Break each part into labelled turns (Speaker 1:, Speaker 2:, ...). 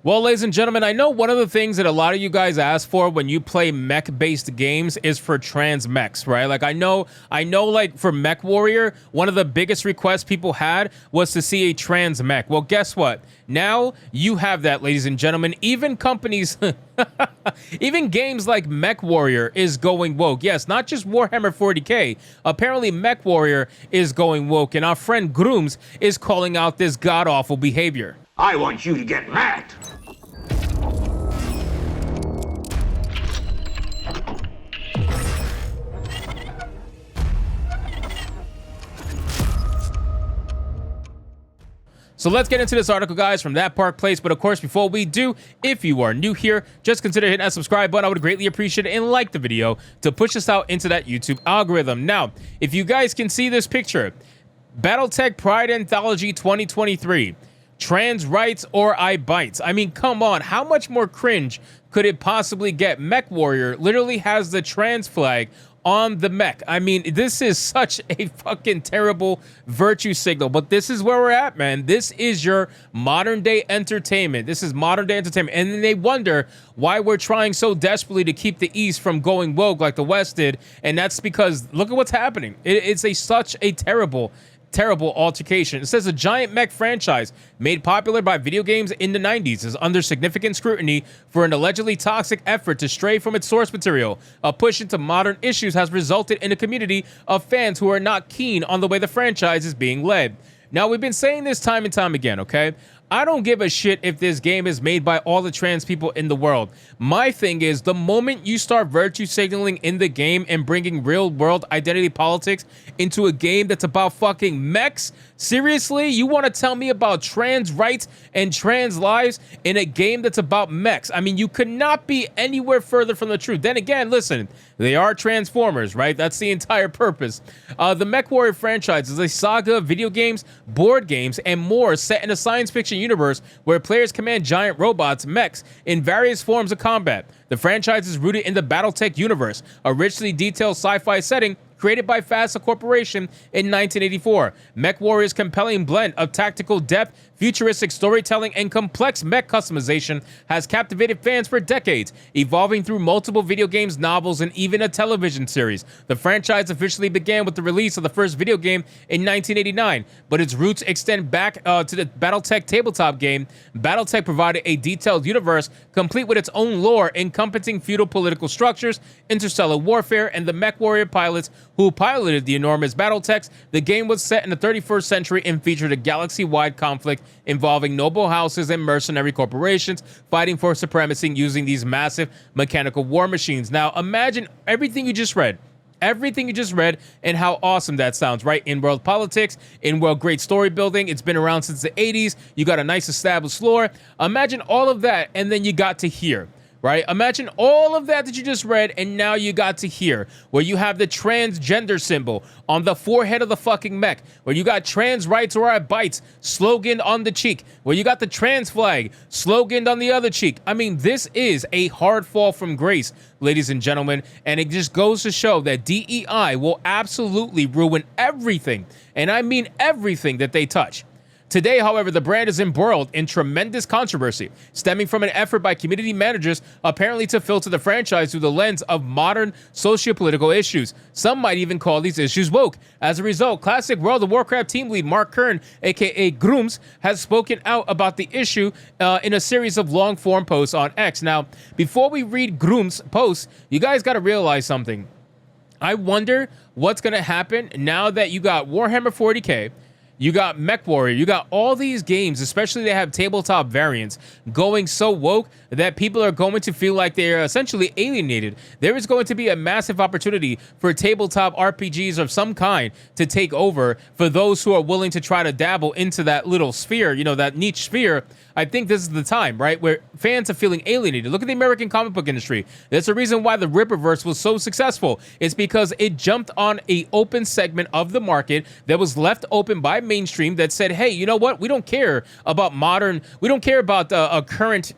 Speaker 1: Well, ladies and gentlemen, I know one of the things that a lot of you guys ask for when you play mech-based games is for trans mechs, right? Like I know like for Mechwarrior, one of the biggest requests people had was to see a trans mech. Well, guess what? Now you have that, ladies and gentlemen. Even companies, even games like Mechwarrior is going woke. Yes, not just Warhammer 40k. Apparently Mechwarrior is going woke, and our friend Grooms is calling out this god-awful behavior.
Speaker 2: I want you to get mad.
Speaker 1: So let's get into this article, guys, from That Park Place. But of course, before we do, if you are new here, just consider hitting that subscribe button. I would greatly appreciate it, and like the video to push us out into that YouTube algorithm. Now, if you guys can see this picture, Battletech Pride Anthology 2023, trans rights or I bites. I mean, come on, how much more cringe could it possibly get? Mechwarrior literally has the trans flag on the mech. I mean, this is such a fucking terrible virtue signal, but this is where we're at, man. This is your modern day entertainment. This is modern day entertainment. And then they wonder why we're trying so desperately to keep the East from going woke like the West did. And that's because look at what's happening. It's such a terrible altercation. It says a giant mech franchise made popular by video games in the 90s is under significant scrutiny for an allegedly toxic effort to stray from its source material. A push into modern issues has resulted in a community of fans who are not keen on the way the franchise is being led. Now, we've been saying this time and time again, okay? I don't give a shit if this game is made by all the trans people in the world. My thing is, the moment you start virtue signaling in the game and bringing real world identity politics into a game that's about fucking mechs, seriously, you want to tell me about trans rights and trans lives in a game that's about mechs? I mean, you could not be anywhere further from the truth. Then again, listen, they are Transformers, right? That's the entire purpose. The Mechwarrior franchise is a saga of video games, board games, and more set in a science fiction universe where players command giant robots, mechs, in various forms of combat. The franchise is rooted in the Battletech universe, a richly detailed sci-fi setting created by FASA Corporation in 1984. Mechwarrior's compelling blend of tactical depth, futuristic storytelling, and complex mech customization has captivated fans for decades, evolving through multiple video games, novels, and even a television series. The franchise officially began with the release of the first video game in 1989, but its roots extend back to the Battletech tabletop game. Battletech provided a detailed universe complete with its own lore encompassing feudal political structures, interstellar warfare, and the Mechwarrior pilots who piloted the enormous Battletechs. The game was set in the 31st century and featured a galaxy-wide conflict involving noble houses and mercenary corporations fighting for supremacy using these massive mechanical war machines. Now, imagine everything you just read. Everything you just read and how awesome that sounds, right? In-world politics, in-world great story building. It's been around since the 80s. You got a nice established lore. Imagine all of that, and then you got to here. Right? Imagine all of that you just read, and now you got to here, where you have the transgender symbol on the forehead of the fucking mech, where you got trans rights or I bites sloganed on the cheek, where you got the trans flag sloganed on the other cheek. I mean, this is a hard fall from grace, ladies and gentlemen, and it just goes to show that DEI will absolutely ruin everything, and I mean everything that they touch. Today, however, the brand is embroiled in tremendous controversy, stemming from an effort by community managers apparently to filter the franchise through the lens of modern socio-political issues. Some might even call these issues woke. As a result, classic World of Warcraft team lead Mark Kern, aka Grooms, has spoken out about the issue in a series of long-form posts on X. Now, before we read Grooms' posts, you guys got to realize something. I wonder what's going to happen now that you got Warhammer 40k, you got Mechwarrior, you got all these games, especially they have tabletop variants, going so woke that people are going to feel like they're essentially alienated. There is going to be a massive opportunity for tabletop RPGs of some kind to take over for those who are willing to try to dabble into that little sphere, you know, that niche sphere. I think this is the time, right, where fans are feeling alienated. Look at the American comic book industry. That's the reason why the Rippaverse was so successful. It's because it jumped on an open segment of the market that was left open by mainstream that said, hey, you know what? We don't care about modern, we don't care about a current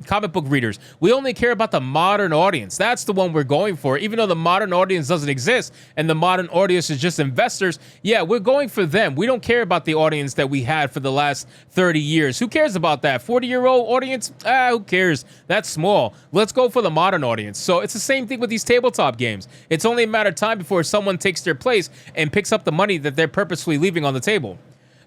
Speaker 1: comic book readers. We only care about the modern audience. That's the one we're going for. Even though the modern audience doesn't exist and the modern audience is just investors, yeah, we're going for them. We don't care about the audience that we had for the last 30 years. Who cares about that? 40-year-old audience? Who cares? That's small. Let's go for the modern audience. So it's the same thing with these tabletop games. It's only a matter of time before someone takes their place and picks up the money that they're purposefully leaving on the table.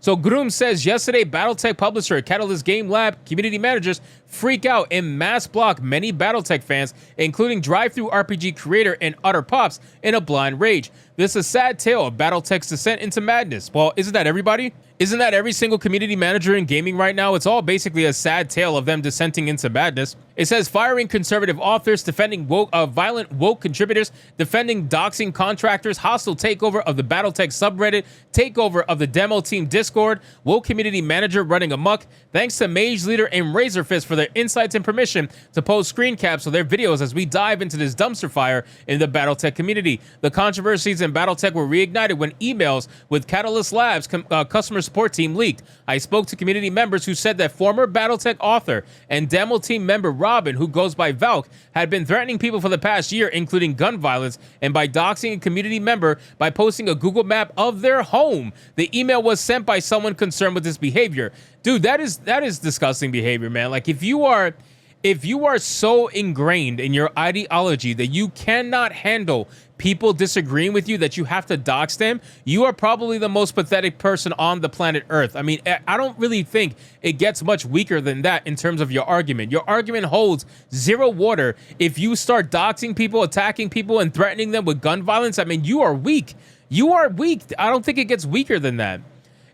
Speaker 1: So Groom says, yesterday, Battletech publisher Catalyst Game Lab community managers freak out and mass block many Battletech fans, including drive-thru RPG creator and Utter Pops, in a blind rage. This is a sad tale of Battletech's descent into madness. Well, isn't that everybody? Isn't that every single community manager in gaming right now? It's all basically a sad tale of them descending into madness. It says firing conservative authors, defending violent woke contributors, defending doxing contractors, hostile takeover of the Battletech subreddit, takeover of the demo team Discord, woke community manager running amok. Thanks to Mage Leader and Razorfist for their insights and permission to post screen caps of their videos as we dive into this dumpster fire in the Battletech community. The controversies in Battletech were reignited when emails with Catalyst Labs customer support team leaked. I spoke to community members who said that former Battletech author and demo team member Robin, who goes by Valk, had been threatening people for the past year, including gun violence, and by doxing a community member by posting a Google map of their home. The email was sent by someone concerned with this behavior. Dude, that is disgusting behavior, man. Like, if you are so ingrained in your ideology that you cannot handle people disagreeing with you, that you have to dox them, you are probably the most pathetic person on the planet Earth. I mean, I don't really think it gets much weaker than that in terms of your argument. Your argument holds zero water. If you start doxing people, attacking people, and threatening them with gun violence, I mean, you are weak. You are weak. I don't think it gets weaker than that.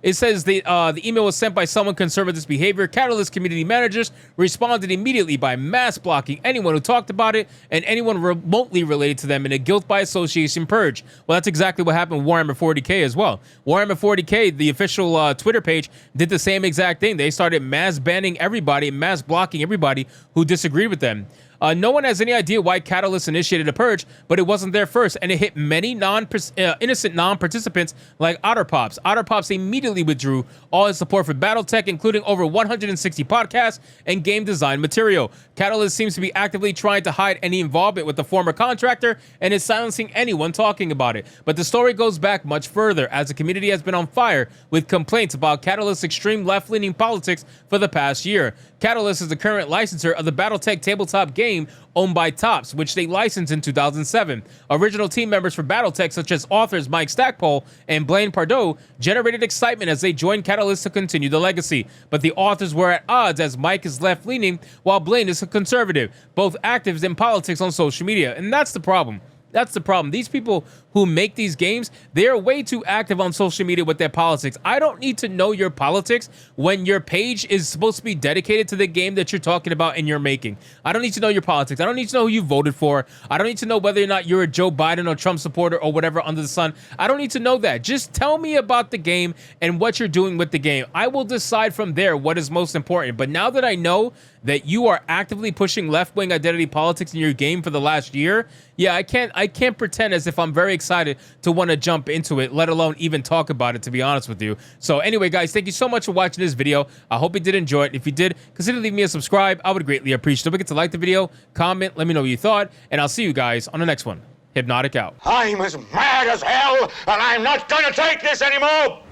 Speaker 1: It says the email was sent by someone concerned with this behavior. Catalyst community managers responded immediately by mass blocking anyone who talked about it and anyone remotely related to them in a guilt by association purge. Well, that's exactly what happened with Warhammer 40k as well. Warhammer 40k, the official Twitter page, did the same exact thing. They started mass banning everybody and mass blocking everybody who disagreed with them. No one has any idea why Catalyst initiated a purge, but it wasn't there first, and it hit many innocent non-participants like Otter Pops. Otter Pops immediately withdrew all his support for Battletech, including over 160 podcasts and game design material. Catalyst seems to be actively trying to hide any involvement with the former contractor and is silencing anyone talking about it. But the story goes back much further, as the community has been on fire with complaints about Catalyst's extreme left-leaning politics for the past year. Catalyst is the current licensor of the Battletech tabletop game owned by Topps, which they licensed in 2007. Original team members for Battletech, such as authors Mike Stackpole and Blaine Pardoe, generated excitement as they joined Catalyst to continue the legacy. But the authors were at odds, as Mike is left-leaning while Blaine is a conservative, both active in politics on social media. And that's the problem. That's the problem. These people who make these games, they are way too active on social media with their politics. I don't need to know your politics when your page is supposed to be dedicated to the game that you're talking about and you're making. I don't need to know your politics. I don't need to know who you voted for. I don't need to know whether or not you're a Joe Biden or Trump supporter or whatever under the sun. I don't need to know that. Just tell me about the game and what you're doing with the game. I will decide from there what is most important. But now that I know that you are actively pushing left-wing identity politics in your game for the last year, yeah, I can't pretend as if I'm very excited to want to jump into it, let alone even talk about it, to be honest with you. So anyway, guys, thank you so much for watching this video. I hope you did enjoy it. If you did, consider leaving me a subscribe. I would greatly appreciate it. Don't forget to like the video, comment, let me know what you thought, and I'll see you guys on the next one. Hypnotic out.
Speaker 2: I'm as mad as hell, and I'm not gonna take this anymore!